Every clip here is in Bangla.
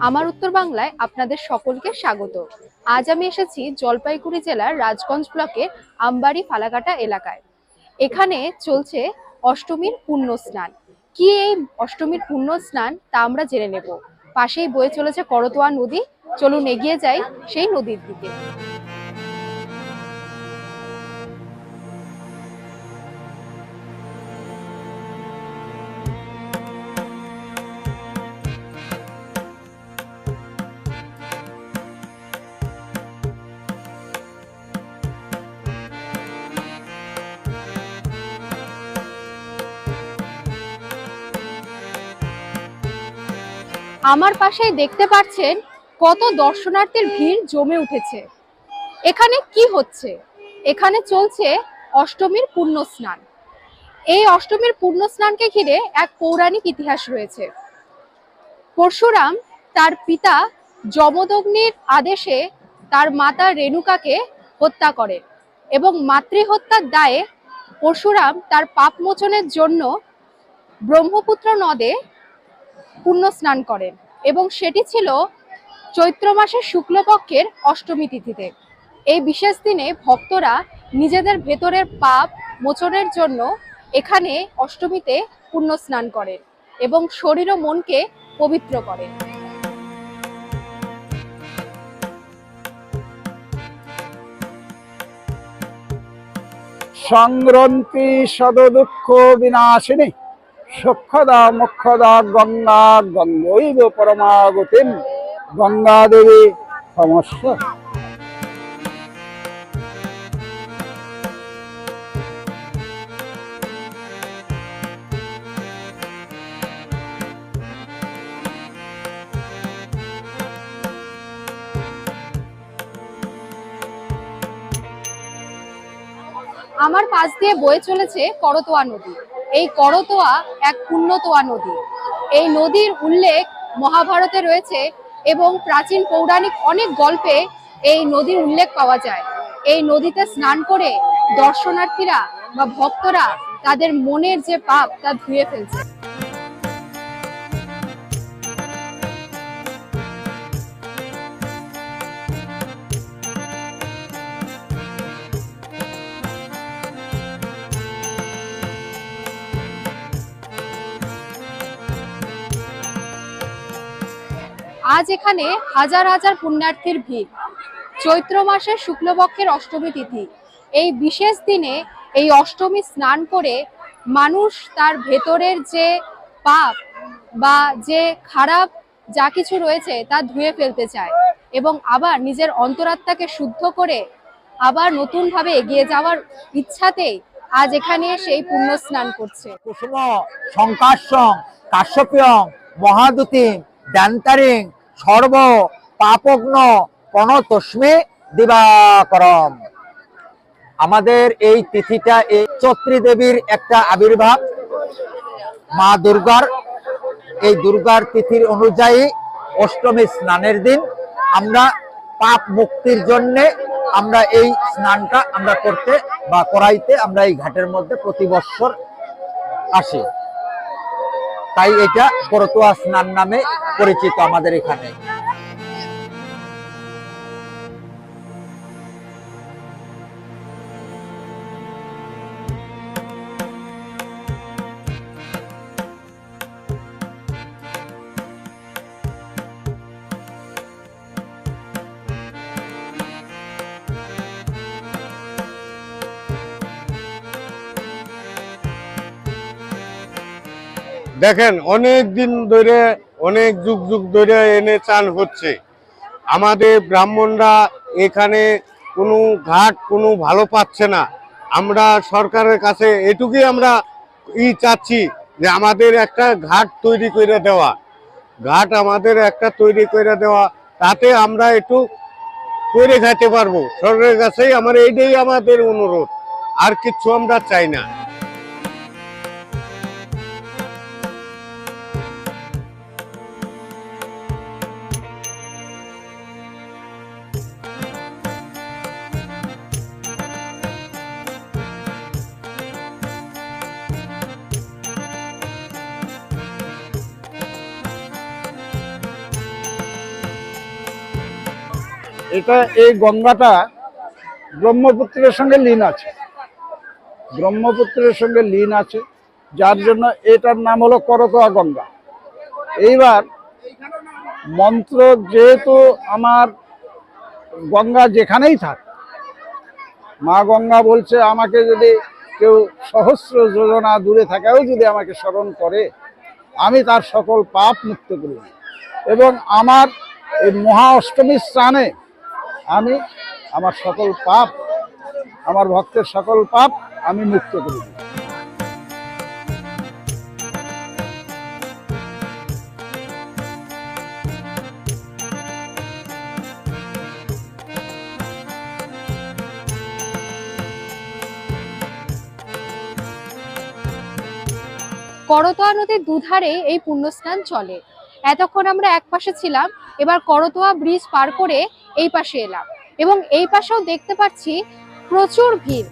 আমার উত্তর বাংলায় আপনাদের সকলকে স্বাগত। আজ আমি এসেছি জলপাইগুড়ি জেলার রাজগঞ্জ ব্লকের আমবাড়ি ফালাকাটা এলাকায়। এখানে চলছে অষ্টমীর পুণ্য স্নান। কি এই অষ্টমীর পুণ্য স্নান তা আমরা জেনে নেব। পাশেই বয়ে চলেছে করতোয়া নদী। চলুন এগিয়ে যাই সেই নদীর দিকে। আমার পাশেই দেখতে পাচ্ছেন কত দর্শনার্থীর ভিড় জমে উঠেছে। এখানে কি হচ্ছে? এখানে চলছে অষ্টমীর পুণ্য স্নান। এই অষ্টমীর পুণ্য স্নানকে ঘিরে এক পৌরাণিক ইতিহাস রয়েছে। পরশুরাম তার পিতা যমদগ্নির আদেশে তার মাতা রেণুকাকে হত্যা করেন এবং মাতৃহত্যার দায়ে পরশুরাম তার পাপ মোচনের জন্য ব্রহ্মপুত্র নদে পুণ্য স্নান করেন এবং সেটি ছিল চৈত্র মাসের শুক্লপক্ষের অষ্টমী তিথিতে। এই বিশেষ দিনে ভক্তরা নিজেদের ভেতরের পাপ মোচনের জন্য এখানে অষ্টমীতে পুণ্য স্নান করেন এবং শরীর ও মনকে পবিত্র করেন। সংগ্রন্থি সদদুঃখ বিনাশিনী সুখদা মুখদা গঙ্গা গঙ্গৈব পরমাগতিম গঙ্গা দেবী সমস্ত। আমার পাশ দিয়ে বয়ে চলেছে করতোয়া নদী। এই করতোয়া এক পুণ্যতোয়া নদী। এই নদীর উল্লেখ মহাভারতে রয়েছে এবং প্রাচীন পৌরাণিক অনেক গল্পে এই নদীর উল্লেখ পাওয়া যায়। এই নদীতে স্নান করে দর্শনার্থীরা বা ভক্তরা তাদের মনের যে পাপ তা ধুয়ে ফেলছে। আজ এখানে হাজার হাজার পুণ্যার্থীর ভিড়। চৈত্র মাসের শুক্লপক্ষের অষ্টমী তিথি। এই বিশেষ দিনে এই অষ্টমী স্নান করে মানুষ তার ভেতরের যে পাপ বা যে খারাপ যা কিছু রয়েছে তা ধুয়ে ফেলতে চায় এবং আবার নিজের অন্তরাত্মাকে শুদ্ধ করে আবার নতুন ভাবে এগিয়ে যাওয়ার ইচ্ছাতেই আজ এখানে সেই পুণ্য স্নান করছে। কুসুম সংকাশ্যং কাশ্যপ্যং মহাদুতিম দান্তারিং সর্ব পাপগ্ন পনতস্মে দিবাকরম। আমাদের এই তিথিটা এই চৈত্রী দেবীর একটা আবির্ভাব, মা দুর্গার। এই দুর্গার তিথির অনুযায়ী অষ্টমী স্নানের দিন আমরা পাপ মুক্তির জন্যে আমরা এই স্নানটা আমরা করতে বা করাইতে আমরা এই ঘাটের মধ্যে প্রতি বৎসর আসি। তাই এটা করতোয়া স্নান নামে পরিচিত আমাদের এখানে। দেখেন, অনেক দিন ধরে অনেক যুগ যুগ ধরে এনে চান হচ্ছে। আমাদের ব্রাহ্মণরা এখানে কোনো ঘাট কোনো ভালো পাচ্ছে না। আমরা সরকারের কাছে এটুকুই আমরা চাচ্ছি যে আমাদের একটা ঘাট তৈরি করে দেওয়া, তাতে আমরা একটু করে খাইতে পারবো। সরকারের কাছেই আমার এইটাই আমাদের অনুরোধ, আর কিছু আমরা চাই না। এই গঙ্গাটা ব্রহ্মপুত্রের সঙ্গে লীন আছে, ব্রহ্মপুত্রের সঙ্গে লীন আছে, যার জন্য এটার নাম হলো করতোয়া গঙ্গা। এইবার মন্ত্র যেহেতু আমার গঙ্গা যেখানেই থাক, মা গঙ্গা বলছে আমাকে যদি কেউ সহস্র যোজনা দূরে থাকাও যদি আমাকে স্মরণ করে, আমি তার সকল পাপ মুক্ত করি এবং আমার এই মহা অষ্টমীর স্নানে আমি আমার সকল পাপ, আমার ভক্তের সকল পাপ আমি মুক্ত করি। করতোয়া নদীর দুধারে এই পুণ্যস্নান চলে। এতক্ষণ আমরা এক পাশে ছিলাম, এবার করতোয়া ব্রিজ পার করে এই পাশে এলাম এবং এই পাশেও দেখতে পাচ্ছি প্রচুর ভিড়।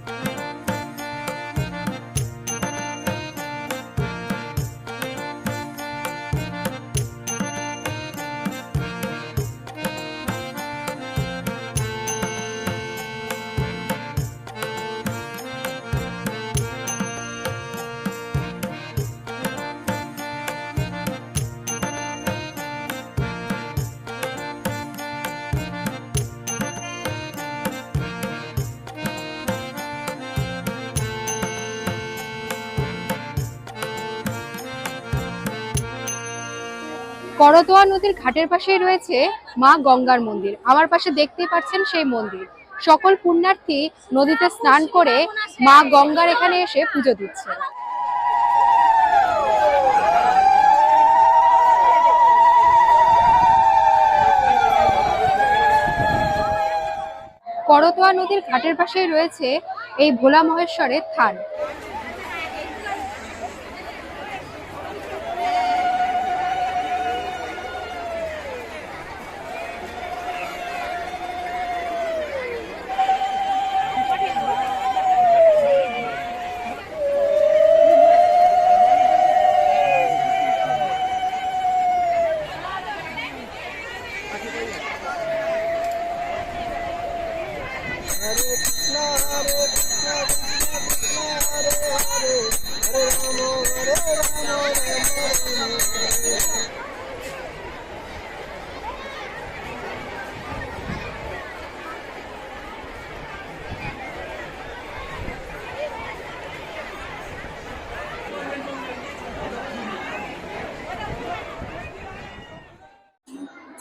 করতোয়া নদীর ঘাটের পাশেই রয়েছে মা গঙ্গার মন্দির। আমার পাশে দেখতেই পাচ্ছেন সেই মন্দির। সকল পুণ্যার্থী নদীতে স্নান করে মা গঙ্গার এখানে এসে পুজো দিচ্ছে। করতোয়া নদীর ঘাটের পাশেই রয়েছে এই ভোলা মহেশ্বরের থান।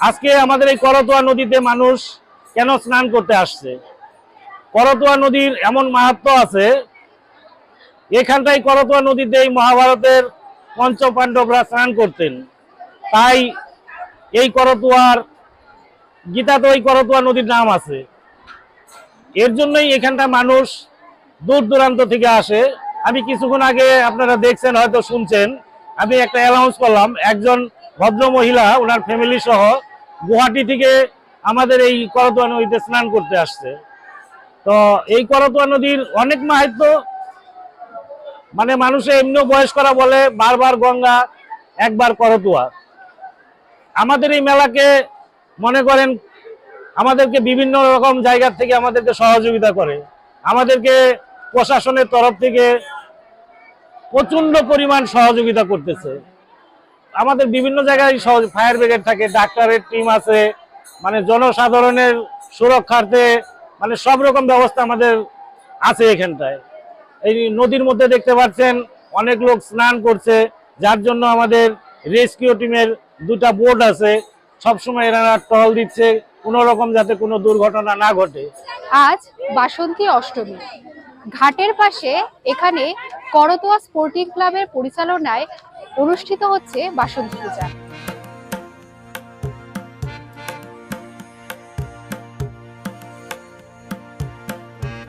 আজকে আমাদের এই করতোয়া নদীতে মানুষ কেন স্নান করতে আসছে? করতোয়া নদীর এমন মাহাত্ম্য আছে, এখানটাই করতোয়া নদীতে এই মহাভারতের পঞ্চপাণ্ডবরা স্নান করতেন। তাই এই করতোয়ার গীতাতে ওই করতোয়া নদীর নাম আছে। এর জন্যই এখানটা মানুষ দূর দূরান্ত থেকে আসে। আমি কিছুক্ষণ আগে আপনারা দেখছেন, হয়তো শুনছেন, আমি একটা অ্যানাউন্স করলাম, একজন ভদ্র মহিলা ওনার ফ্যামিলি সহ গুয়াহাটি থেকে আমাদের এই করতোয়া নদীতে স্নান করতে আসছে। তো এই করতোয়া নদীর অনেক মাহাত্ম্য, মানে মানুষে এমনিও বয়স করা বলে বারবার গঙ্গা একবার করতোয়া। আমাদের এই মেলাকে মনে করেন আমাদেরকে বিভিন্ন রকম জায়গা থেকে আমাদেরকে সহযোগিতা করে। আমাদেরকে প্রশাসনের তরফ থেকে প্রচন্ড পরিমাণ সহযোগিতা করতেছে। আমাদের বিভিন্ন জায়গায় ফায়ার ব্রিগেড থাকে, ডাক্তারের টিম আছে, মানে জনসাধারণের সুরক্ষার্থে মানে সব রকম ব্যবস্থা আমাদের আছে এখানটায়। এই নদীর মধ্যে দেখতে পাচ্ছেন অনেক লোক স্নান করছে, যার জন্য আমাদের রেস্কিউ টিমের 2টা বোট আছে, সবসময় এরা টহল দিচ্ছে কোনো রকম যাতে কোনো দুর্ঘটনা না ঘটে। আজ বাসন্তী অষ্টমী। ঘাটের পাশে এখানে করতোয়া স্পোর্টিং ক্লাবের পরিচালনায় অনুষ্ঠিত হচ্ছে বাসন্তী পূজা।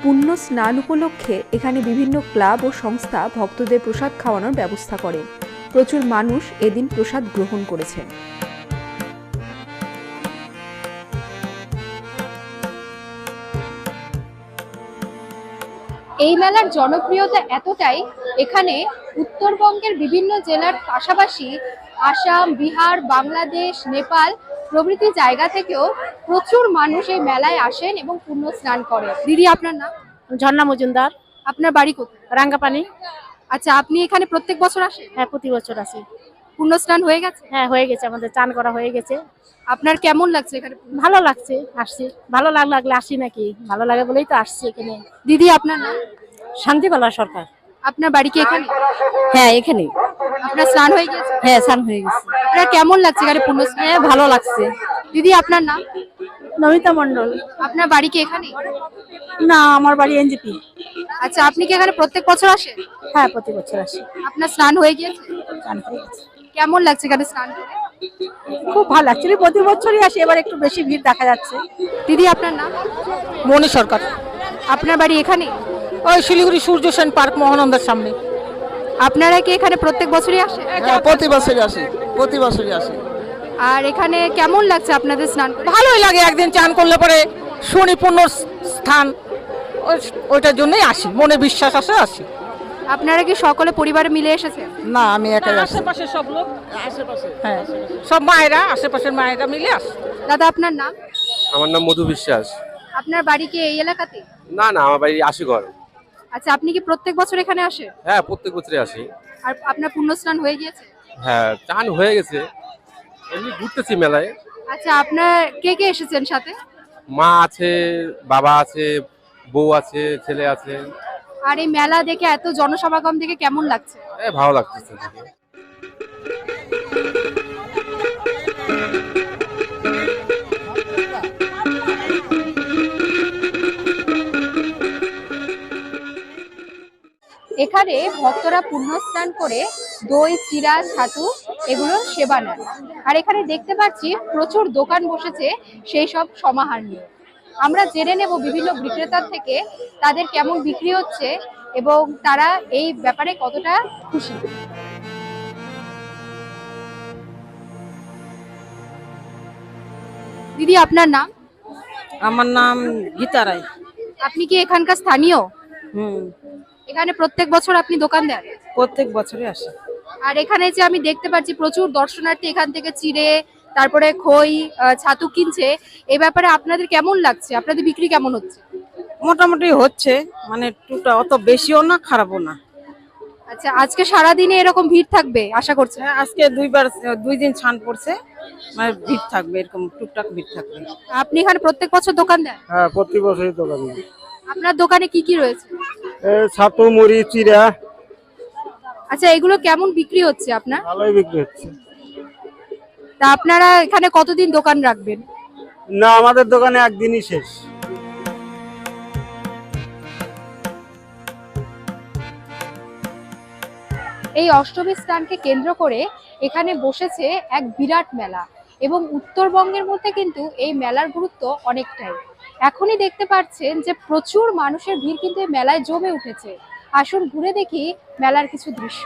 পুণ্য স্নান উপলক্ষে এখানে বিভিন্ন ক্লাব ও সংস্থা ভক্তদের প্রসাদ খাওয়ানোর ব্যবস্থা করে। প্রচুর মানুষ এদিন প্রসাদ গ্রহণ করেছেন। এই মেলার জনপ্রিয়তা এতটাই, এখানে উত্তরবঙ্গের বিভিন্ন জেলার পাশাপাশি আসাম, বিহার, বাংলাদেশ, নেপাল প্রভৃতি জায়গা থেকেও প্রচুর মানুষ এই মেলায় আসেন এবং পুণ্য স্নান করে। দিদি আপনার নাম? ঝর্ণা মজুমদার, আপনার বাড়ি কোথায়? রাঙ্গাপানি। আচ্ছা, আপনি এখানে প্রত্যেক বছর আসেন? হ্যাঁ, প্রতি বছর আসি। পুণ্য স্নান হয়ে গেছে? হ্যাঁ, হয়ে গেছে, আমাদের চান করা হয়ে গেছে। আপনার কেমন লাগছে এখানে? ভালো লাগছে, আসছি। ভালো লাগলে আসি নাকি, ভালো লাগে বলেই তো আসছি এখানে। দিদি আপনার নাম? শান্তিবালা সরকার। আপনার বাড়ি কি এখানে? হ্যাঁ, এখানে। আপনার স্নান হয়ে গেছে? হ্যাঁ, চান হয়ে গেছে। আপনার কেমন লাগছে এখানে পুণ্য স্নান? হ্যাঁ, ভালো লাগছে। দিদি আপনার নাম? নমিতা মন্ডল। আপনার বাড়ি কি এখানে? না, আমার বাড়ি এনজিপি। আচ্ছা, আপনি কি এখানে প্রত্যেক বছর আসেন? হ্যাঁ, প্রতি বছর আসি। আপনার স্নান হয়ে গিয়েছে? চান হয়ে গেছে। কেমন লাগছে এখানে স্নান করে? খুব ভালো লাগছে, প্রতি বছরই আসি, এবার একটু বেশি ভিড় দেখা যাচ্ছে। দিদি আপনার নাম? মনি সরকার। আপনার বাড়ি এখানে? ওই শিলিগুড়ি সূর্য সেন পার্ক, মহানন্দার সামনে। আপনারা কি এখানে প্রত্যেক বছরই আসেন? হ্যাঁ, প্রতি বছরই আসি, প্রতি বছরই আসি। আর এখানে কেমন লাগছে আপনাদের স্নান করে? ভালোই লাগে, একদিন চান করলে পরে শনি পূর্ণ স্থান, ওইটার জন্যই আসি, মনে বিশ্বাস আছে আসি। আপনারা কি সকলে পরিবারে মিলে এসেছেন? না, আমি একাই আসি। আশেপাশে সব লোক, হ্যাঁ, সব মায়েরা, আশেপাশের মায়েরা মিলে আসে। দাদা আপনার নাম? আমার নাম মধু বিশ্বাস। আপনার বাড়ি কি এই এলাকাতে? না না, আমার বাড়ি আশিঘর। আচ্ছা, আপনি কি প্রত্যেক বছর এখানে আসেন? হ্যাঁ, প্রত্যেক বছরই আসি। আর আপনার পুণ্য স্নান হয়ে গিয়েছে? হ্যাঁ, চান হয়ে গেছে, এমনি ঘুরতেছি মেলায়। আচ্ছা, আপনার কে কে এসেছেন সাথে? মা আছে, বাবা আছে, বউ আছে, ছেলে আছে। আর এই মেলা দেখে এত জনসমাগম দেখে কেমন লাগছে? ভালো লাগতেছে দেখে। এখানে ভক্তরা পুণ্য স্নান করে দই, চিড়া, ছাতু এগুলো সেবা নেন। আর এখানে দেখতে পাচ্ছি প্রচুর দোকান বসেছে সেই সব সমাহার নিয়ে। আমরা জেনে নেব বিভিন্ন বিক্রেতার থেকে তাদের কেমন বিক্রি হচ্ছে এবং তারা এই ব্যাপারে কতটা খুশি। দিদি আপনার নাম? আমার নাম গীতা রায়। আপনি কি এখানকার স্থানীয়? হুম, এখানে প্রত্যেক বছর আপনি দোকান দেন? প্রত্যেক বছরই আসে। আর এখানে যে আমি দেখতে পাচ্ছি প্রচুর দর্শনার্থী এখান থেকে চিড়ে, তারপরে খই, ছাতু কিনছে, এই ব্যাপারে আপনাদের কেমন লাগছে? আপনাদের বিক্রি কেমন হচ্ছে? মোটামুটি হচ্ছে, মানে টুকটা, অত বেশিও না খারাপও না। আচ্ছা, আজকে সারাদিনে এরকম ভিড় থাকবে আশা করছেন? হ্যাঁ, আজকে দুই দিন ছান পড়ছে, মানে ভিড় থাকবে, এরকম টুকটাক ভিড় থাকবে। আপনি এখানে প্রত্যেক বছর দোকান দেন? হ্যাঁ, প্রতি বছরই দোকান দিই। আপনার দোকানে কি কি রয়েছে? ছাতু, মুড়ি, চিড়া। আচ্ছা, এগুলো কেমন বিক্রি হচ্ছে আপনার? ভালোই বিক্রি হচ্ছে। তা আপনারা এখানে কতদিন দোকান রাখবেন? না, আমাদের দোকানে একদিনই শেষ। এই অষ্টমী স্নানকে কেন্দ্র করে এখানে বসেছে এক বিরাট মেলা এবং উত্তরবঙ্গের মধ্যে কিন্তু এই মেলার গুরুত্ব অনেকটাই। এখনই দেখতে পাচ্ছেন যে প্রচুর মানুষের ভিড় কিন্তু এই মেলায় জমে উঠেছে। আসুন ঘুরে দেখি মেলার কিছু দৃশ্য।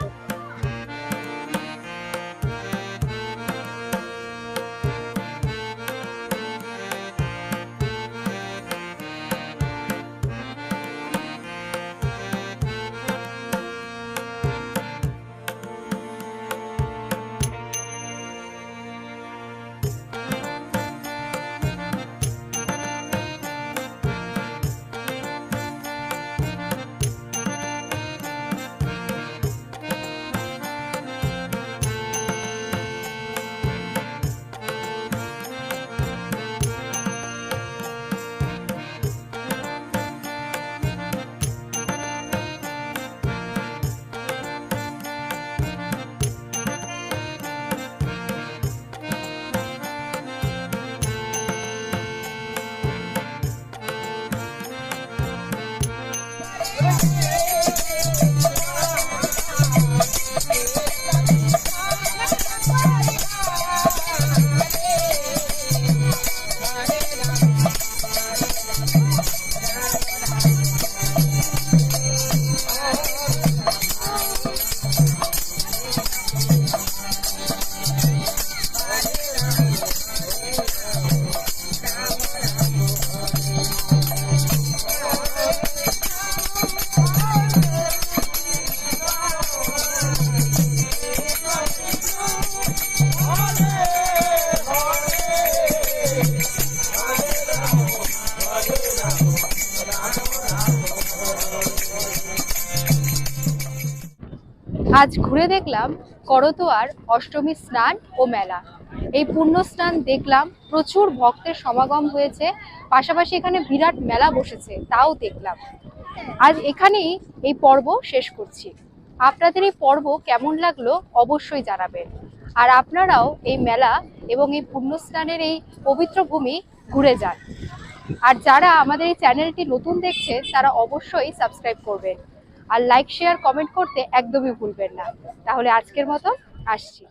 আজ ঘুরে দেখলাম করতোয়ার অষ্টমী স্নান ও মেলা। এই পুণ্য স্নান দেখলাম, প্রচুর ভক্তের সমাগম হয়েছে, পাশাপাশি এখানে বিরাট মেলা বসেছে, তাও দেখলাম। আজ এখানেই এই পর্ব শেষ করছি। আপনাদের এই পর্ব কেমন লাগলো অবশ্যই জানাবেন। আর আপনারাও এই মেলা এবং এই পুণ্য স্নানের এই পবিত্র ভূমি ঘুরে যান। আর যারা আমাদের এই চ্যানেলটি নতুন দেখছেন তারা অবশ্যই সাবস্ক্রাইব করবেন, আর লাইক শেয়ার কমেন্ট করতে একদমই ভুলবেন না। তাহলে আজকের মতো আসছি।